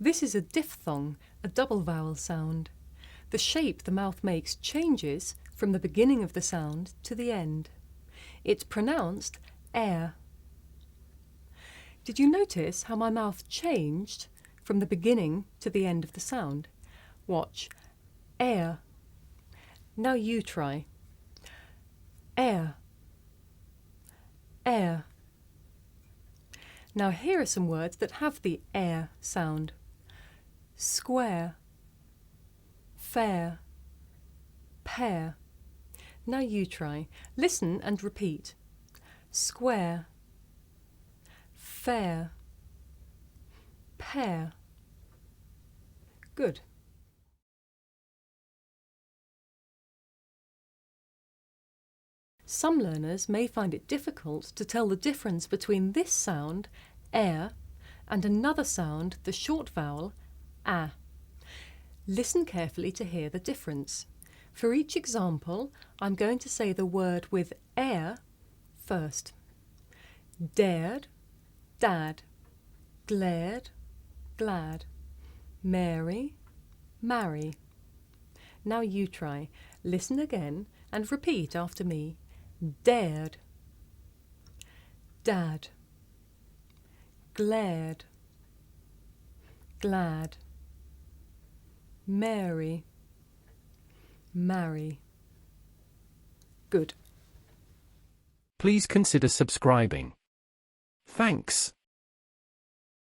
This is a diphthong, a double vowel sound. The shape the mouth makes changes from the beginning of the sound to the end. It's pronounced air. Did you notice how my mouth changed from the beginning to the end of the sound? Watch. Air. Now you try. Air. Air. Now here are some words that have the air sound. Square. Fair. Pear. Now you try. Listen and repeat. Square. Fair. Pear. Good. Some learners may find it difficult to tell the difference between this sound, air, and another sound, the short vowel, a. Listen carefully to hear the difference. For each example, I'm going to say the word with air first. Dared, dad. Glared, glad. Mary, marry. Now you try. Listen again and repeat after me. Dared. Dad. Glared. Glad. Mary. Marry. Good. Please consider subscribing. Thanks.